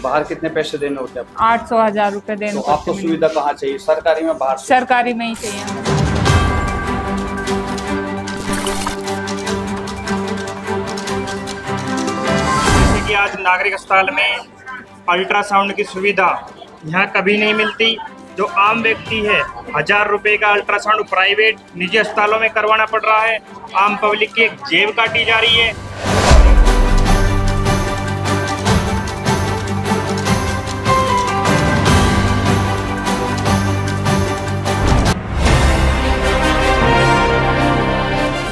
बाहर कितने पैसे देने होते हैं? 800-1000 रुपए देने तो पड़ते आपको हैं। सुविधा कहाँ चाहिए, सरकारी में बाहर से? सरकारी में ही चाहिए हमें। जैसे कि आज नागरिक अस्पताल में अल्ट्रासाउंड की सुविधा यहाँ कभी नहीं मिलती। जो आम व्यक्ति है 1000 रुपए का अल्ट्रासाउंड प्राइवेट निजी अस्पतालों में करवाना पड़ रहा है। आम पब्लिक की एक जेब काटी जा रही है।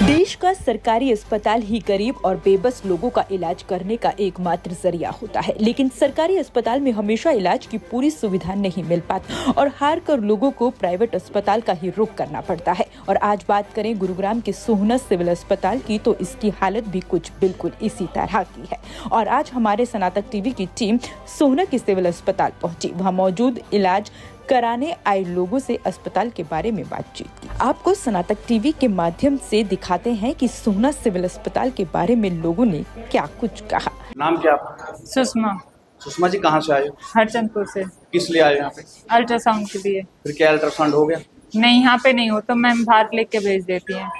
देश का सरकारी अस्पताल ही गरीब और बेबस लोगों का इलाज करने का एकमात्र जरिया होता है, लेकिन सरकारी अस्पताल में हमेशा इलाज की पूरी सुविधा नहीं मिल पाती और हार कर लोगों को प्राइवेट अस्पताल का ही रुख करना पड़ता है। और आज बात करें गुरुग्राम के सोहना सिविल अस्पताल की, तो इसकी हालत भी कुछ बिल्कुल इसी तरह की है। और आज हमारे सनातक टीवी की टीम सोहना के सिविल अस्पताल पहुंची, वहां मौजूद इलाज कराने आए लोगों से अस्पताल के बारे में बातचीत की। आपको सनातक टीवी के माध्यम से दिखाते हैं कि सोहना सिविल अस्पताल के बारे में लोगों ने क्या कुछ कहा। नाम क्या आपका? सुषमा। सुषमा जी, कहाँ से आए हो? हरचंदपुर से। किस लिए आए यहाँ पे? अल्ट्रासाउंड के लिए। फिर क्या अल्ट्रासाउंड हो गया? नहीं, यहाँ पे नहीं हो तो मैम बाहर लेके भेज देती हैं।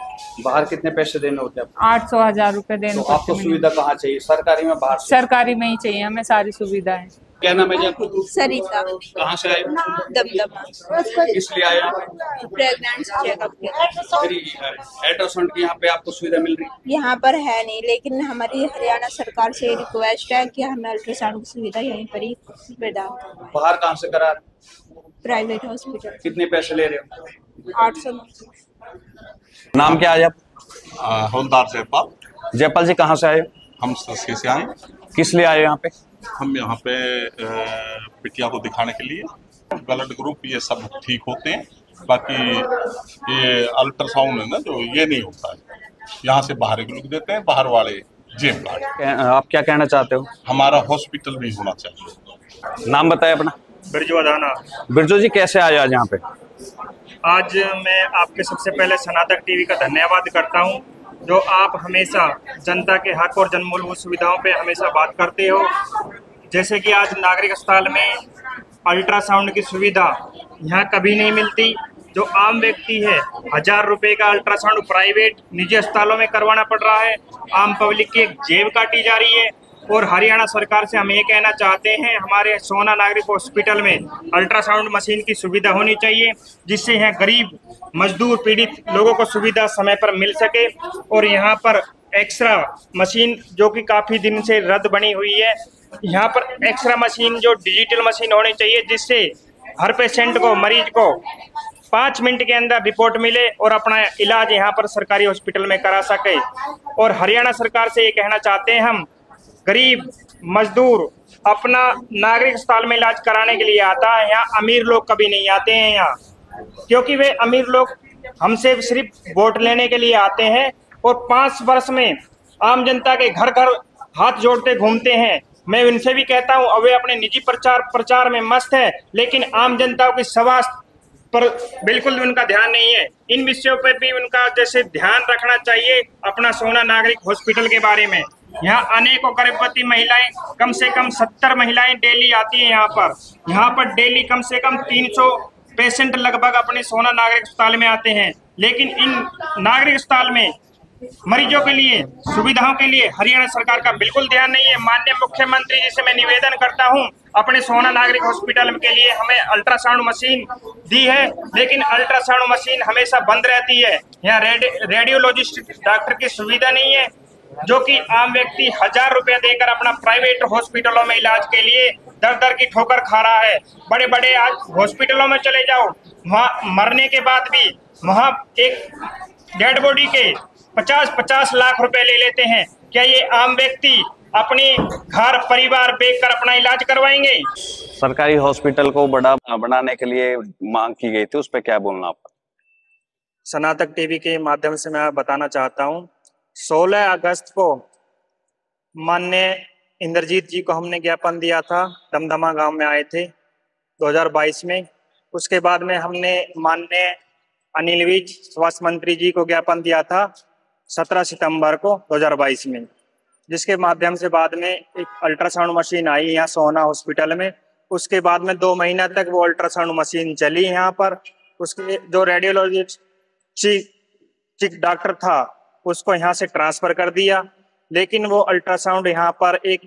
बाहर कितने पैसे देने होते हैं? 800-1000 रुपए देने तो पड़ते आपको हैं। सुविधा कहाँ चाहिए, सरकारी में बाहर से? सरकारी में ही चाहिए हमें सारी सुविधाएं। क्या नाम है जी आपका? सरिता। कहाँ से आए हो? दमदमा। किस लिए आए यहाँ पे? प्रेगनेंसी चेकअप के। अल्ट्रासाउंड की यहाँ पे आपको सुविधा मिल रही है? यहाँ पर है नहीं, लेकिन हमारी हरियाणा सरकार से रिक्वेस्ट है कि हमें अल्ट्रासाउंड की सुविधा यहीं पर ही प्रदान करवाएं। बाहर कहाँ से करा रहे हो? Private hospital. कितने पैसे ले रहे हो? 800। नाम क्या है आप? हवलदार जयपाल। जयपाल जी, कहाँ से आए हो? हम सरसी से आए। किस लिए आए हो यहाँ पे? हम यहाँ पे बिटिया को दिखाने के लिए। ब्लड ग्रुप ये सब ठीक होते हैं, बाकी ये अल्ट्रासाउंड है ना जो, ये नहीं होता है। यहाँ से बाहर के लोग देते हैं, बाहर वाले जेब काट। आप क्या कहना चाहते हो? हमारा हॉस्पिटल भी होना चाहिए। नाम बताए अपना। बिरजू अदाना। बिरजू जी, कैसे आए आज यहाँ पे? आज मैं आपके सबसे पहले सनातक टीवी का धन्यवाद करता हूँ, जो आप हमेशा जनता के हक और जनमूलभूत सुविधाओं पे हमेशा बात करते हो। जैसे कि आज नागरिक अस्पताल में अल्ट्रासाउंड की सुविधा यहाँ कभी नहीं मिलती। जो आम व्यक्ति है 1000 रुपए का अल्ट्रासाउंड प्राइवेट निजी अस्पतालों में करवाना पड़ रहा है। आम पब्लिक की एक जेब काटी जा रही है। और हरियाणा सरकार से हम ये कहना चाहते हैं, हमारे सोहना नागरिक हॉस्पिटल में अल्ट्रासाउंड मशीन की सुविधा होनी चाहिए, जिससे यहाँ गरीब मजदूर पीड़ित लोगों को सुविधा समय पर मिल सके। और यहाँ पर एक्सरा मशीन जो कि काफ़ी दिन से रद्द बनी हुई है, यहाँ पर एक्सरा मशीन जो डिजिटल मशीन होनी चाहिए, जिससे हर पेशेंट को, मरीज को 5 मिनट के अंदर रिपोर्ट मिले और अपना इलाज यहाँ पर सरकारी हॉस्पिटल में करा सके। और हरियाणा सरकार से ये कहना चाहते हैं हम, गरीब मजदूर अपना नागरिक अस्पताल में इलाज कराने के लिए आता है, यहाँ अमीर लोग कभी नहीं आते हैं यहाँ, क्योंकि वे अमीर लोग हमसे सिर्फ वोट लेने के लिए आते हैं और 5 वर्ष में आम जनता के घर घर हाथ जोड़ते घूमते हैं। मैं उनसे भी कहता हूँ, अब वे अपने निजी प्रचार में मस्त है, लेकिन आम जनता की स्वास्थ्य पर बिल्कुल उनका ध्यान नहीं है। इन विषयों पर भी उनका जैसे ध्यान रखना चाहिए अपना सोहना नागरिक हॉस्पिटल के बारे में। यहाँ अनेकों गर्भवती महिलाएं, कम से कम 70 महिलाएं डेली आती हैं यहाँ पर डेली कम से कम 300 पेशेंट लगभग अपने सोहना नागरिक अस्पताल में आते हैं। लेकिन इन नागरिक अस्पताल में मरीजों के लिए, सुविधाओं के लिए हरियाणा सरकार का बिल्कुल ध्यान नहीं है। माननीय मुख्यमंत्री जी से मैं निवेदन करता हूं, अपने सोहना नागरिक हॉस्पिटल के लिए हमें अल्ट्रासाउंड मशीन दी है, लेकिन अल्ट्रासाउंड मशीन हमेशा बंद रहती है। यहाँ रेडियोलॉजिस्ट डॉक्टर की सुविधा नहीं है, जो कि आम व्यक्ति 1000 रुपया देकर अपना प्राइवेट हॉस्पिटलों में इलाज के लिए दर दर की ठोकर खा रहा है। बड़े बड़े आज हॉस्पिटलों में चले जाओ, वहाँ मरने के बाद भी वहाँ एक डेड बॉडी के 50-50 लाख रुपए ले लेते हैं। क्या ये आम व्यक्ति अपने घर परिवार बेचकर अपना इलाज करवाएंगे? सरकारी हॉस्पिटल को बड़ा बनाने के लिए मांग की गई थी, उस पर क्या बोलना आपका? सनातक टीवी के माध्यम से मैं बताना चाहता हूँ, 16 अगस्त को माननीय इंद्रजीत जी को हमने ज्ञापन दिया था, दमदमा गांव में आए थे 2022 में। उसके बाद में हमने माननीय अनिल विज स्वास्थ्य मंत्री जी को ज्ञापन दिया था 17 सितंबर को 2022 में। जिसके माध्यम से बाद में एक अल्ट्रासाउंड मशीन आई यहाँ सोहना हॉस्पिटल में। उसके बाद में 2 महीना तक वो अल्ट्रासाउंड मशीन चली यहाँ पर। उसके जो रेडियोलॉजिस्ट चीफ डॉक्टर था उसको यहाँ से ट्रांसफर कर दिया, लेकिन वो अल्ट्रासाउंड यहाँ पर एक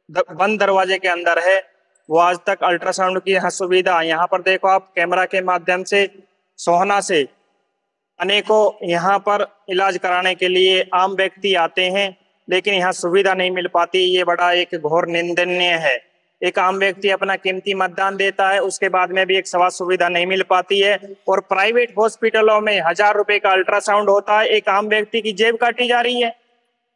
बंद दरवाजे के अंदर है। वो आज तक अल्ट्रासाउंड की यहाँ सुविधा, यहाँ पर देखो आप कैमरा के माध्यम से सोहना से अनेकों यहाँ पर इलाज कराने के लिए आम व्यक्ति आते हैं, लेकिन यहाँ सुविधा नहीं मिल पाती। ये बड़ा एक घोर निंदनीय है। एक आम व्यक्ति अपना कीमती मतदान देता है, उसके बाद में भी एक स्वास्थ्य सुविधा नहीं मिल पाती है। और प्राइवेट हॉस्पिटलों में 1000 रुपए का अल्ट्रासाउंड होता है, एक आम व्यक्ति की जेब काटी जा रही है।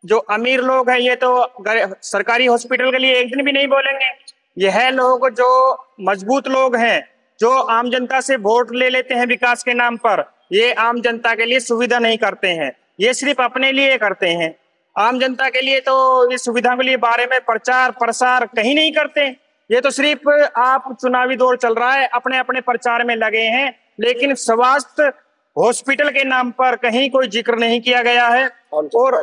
जो अमीर लोग हैं ये तो सरकारी हॉस्पिटल के लिए एक दिन भी नहीं बोलेंगे। यह लोग जो मजबूत लोग हैं, जो आम जनता से वोट ले लेते हैं विकास के नाम पर, ये आम जनता के लिए सुविधा नहीं करते हैं, ये सिर्फ अपने लिए करते हैं। आम जनता के लिए तो इस सुविधा के लिए बारे में प्रचार प्रसार कहीं नहीं करते। ये तो सिर्फ आप चुनावी दौर चल रहा है, अपने अपने प्रचार में लगे हैं, लेकिन स्वास्थ्य हॉस्पिटल के नाम पर कहीं कोई जिक्र नहीं किया गया है और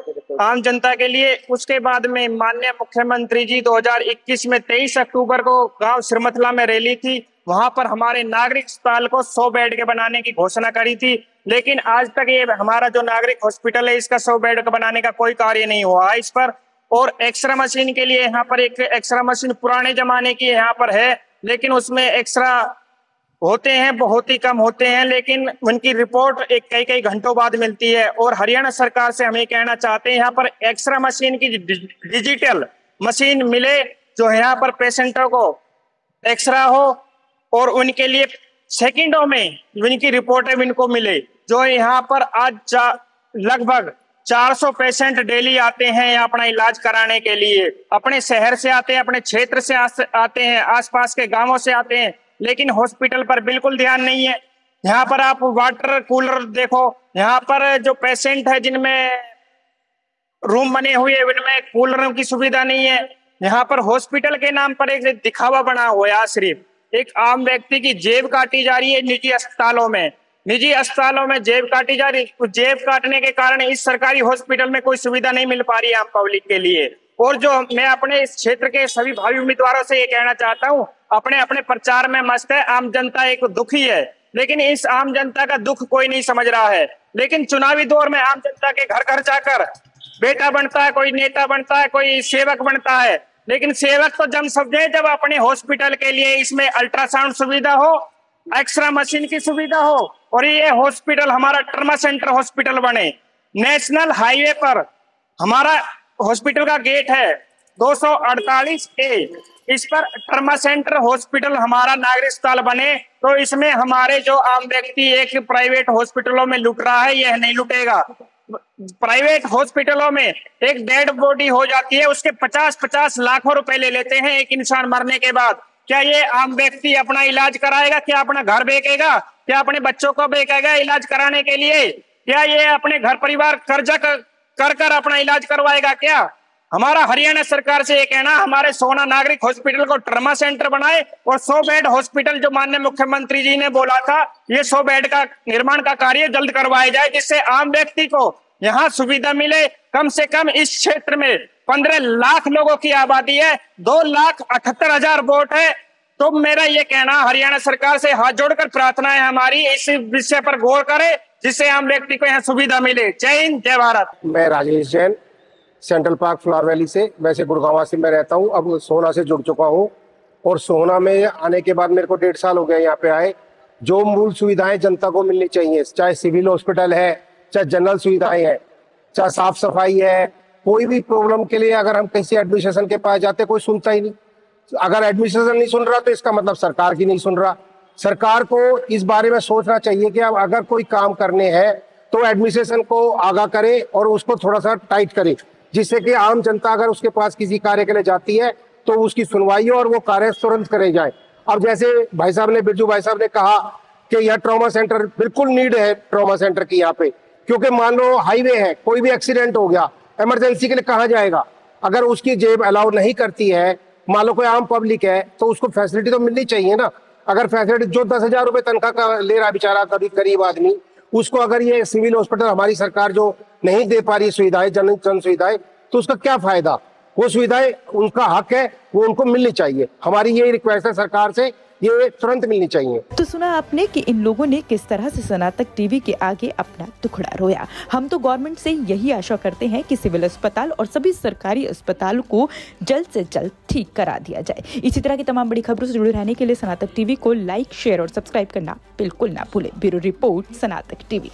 आम जनता के लिए। उसके बाद में माननीय मुख्यमंत्री जी 2021 में 23 अक्टूबर को गांव सिरमथला में रैली थी, वहां पर हमारे नागरिक अस्पताल को 100 बेड के बनाने की घोषणा करी थी, लेकिन आज तक ये हमारा जो नागरिक हॉस्पिटल है इसका 100 बेड का बनाने का कोई कार्य नहीं हुआ है इस पर। और एक्सरे मशीन के लिए यहाँ पर एक एक्सरे मशीन पुराने जमाने की यहाँ पर है, लेकिन उसमें एक्सरा होते हैं बहुत ही कम होते हैं, लेकिन उनकी रिपोर्ट कई घंटों बाद मिलती है। और हरियाणा सरकार से हम ये कहना चाहते हैं यहाँ पर एक्सरे मशीन की डिजिटल मशीन मिले, जो यहाँ पर पेशेंटों को एक्सरा हो और उनके लिए सेकंडों में उनकी रिपोर्टें उनको मिले। जो यहाँ पर आज लगभग 400 पेशेंट डेली आते हैं अपना इलाज कराने के लिए, अपने शहर से आते हैं, अपने क्षेत्र से आते हैं, आसपास के गांवों से आते हैं, लेकिन हॉस्पिटल पर बिल्कुल ध्यान नहीं है। यहाँ पर आप वाटर कूलर देखो, यहाँ पर जो पेशेंट है जिनमें रूम बने हुए उनमें कूलरों की सुविधा नहीं है। यहाँ पर हॉस्पिटल के नाम पर एक दिखावा बना हुआ है, सिर्फ एक आम व्यक्ति की जेब काटी जा रही है। निजी अस्पतालों में जेब काटी जा रही है। जेब काटने के कारण इस सरकारी हॉस्पिटल में कोई सुविधा नहीं मिल पा रही है आम पब्लिक के लिए। और जो मैं अपने इस क्षेत्र के सभी भावी उम्मीदवारों से ये कहना चाहता हूँ, अपने अपने प्रचार में मस्त है, आम जनता एक दुखी है, लेकिन इस आम जनता का दुख कोई नहीं समझ रहा है। लेकिन चुनावी दौर में आम जनता के घर घर जाकर बेटा बनता है, कोई नेता बनता है, कोई सेवक बनता है, लेकिन सेवक तो जब समझे जब अपने हॉस्पिटल के लिए इसमें अल्ट्रासाउंड सुविधा हो, एक्सरे मशीन की सुविधा हो और ये हॉस्पिटल हमारा ट्रमा सेंटर हॉस्पिटल बने। नेशनल हाईवे पर हमारा हॉस्पिटल का गेट है 248A, इस पर ट्रमा सेंटर हॉस्पिटल हमारा नागरिक अस्पताल बने, तो इसमें हमारे जो आम व्यक्ति एक प्राइवेट हॉस्पिटलों में लुट रहा है यह नहीं लुटेगा। प्राइवेट हॉस्पिटलों में एक डेड बॉडी हो जाती है, उसके 50-50 लाखों रुपए ले लेते हैं एक इंसान मरने के बाद। क्या ये आम व्यक्ति अपना इलाज कराएगा? क्या अपना घर बेचेगा? क्या अपने बच्चों को बेचेगा इलाज कराने के लिए? क्या ये अपने घर परिवार कर्जा कर अपना इलाज करवाएगा? क्या हमारा हरियाणा सरकार से ये कहना, हमारे सोहना नागरिक हॉस्पिटल को ट्रमा सेंटर बनाए और 100 बेड हॉस्पिटल जो माननीय मुख्यमंत्री जी ने बोला था, ये 100 बेड का निर्माण का कार्य जल्द करवाया जाए, जिससे आम व्यक्ति को यहाँ सुविधा मिले। कम से कम इस क्षेत्र में 15 लाख लोगों की आबादी है, 2,78,000 वोट है। तो मेरा ये कहना हरियाणा सरकार से हाथ जोड़कर प्रार्थना है हमारी, इस विषय पर गौर करे जिससे आम व्यक्ति को यहाँ सुविधा मिले। जय हिंद, जय भारत। मैं Rajesh Jain, central park flower valley से, वैसे गुड़गांव में रहता हूँ, अब सोहना से जुड़ चुका हूँ। और सोहना में आने के बाद मेरे को 1.5 साल हो गया यहाँ पे आए। जो मूल सुविधाएं जनता को मिलनी चाहिए, चाहे सिविल हॉस्पिटल है, चाहे जनरल सुविधाएं हैं, चाहे साफ सफाई है, कोई भी प्रॉब्लम के लिए अगर हम किसी एडमिनिस्ट्रेशन के पास जाते कोई सुनता ही नहीं। अगर एडमिनिस्ट्रेशन नहीं सुन रहा तो इसका मतलब सरकार की नहीं सुन रहा। सरकार को इस बारे में सोचना चाहिए कि अब अगर कोई काम करने हैं तो एडमिनिस्ट्रेशन को आगाह करे और उसको थोड़ा सा टाइट करे, जिससे कि आम जनता अगर उसके पास किसी कार्य के लिए जाती है तो उसकी सुनवाई हो और वो कार्य तुरंत करे जाए। अब जैसे भाई साहब ने, बिरजू भाई साहब ने कहा कि यह ट्रॉमा सेंटर बिल्कुल नीड है ट्रॉमा सेंटर की यहाँ पे, क्योंकि मान लो हाईवे है, कोई भी एक्सीडेंट हो गया, इमरजेंसी के लिए कहाँ जाएगा? अगर उसकी जेब अलाउ नहीं करती है, मान लो कोई आम पब्लिक है, तो उसको फैसिलिटी तो मिलनी चाहिए ना। अगर फैसिलिटी जो 10,000 रुपए तनख्वाह का ले रहा बेचारा गरीब आदमी, उसको अगर ये सिविल हॉस्पिटल हमारी सरकार जो नहीं दे पा रही सुविधाएं, जन सुविधाएं, तो उसका क्या फायदा। वो सुविधाएं उनका हक है, वो उनको मिलनी चाहिए। हमारी यही रिक्वेस्ट है सरकार से, ये तुरंत मिलनी चाहिए। तो सुना आपने कि इन लोगों ने किस तरह से स्नातक टीवी के आगे अपना टुकड़ा रोया। हम तो गवर्नमेंट से यही आशा करते हैं कि सिविल अस्पताल और सभी सरकारी अस्पतालों को जल्द से जल्द ठीक करा दिया जाए। इसी तरह की तमाम बड़ी खबरों से जुड़े रहने के लिए स्नातक टीवी को लाइक, शेयर और सब्सक्राइब करना बिल्कुल ना भूलें। ब्यूरो रिपोर्ट, स्नातक टीवी।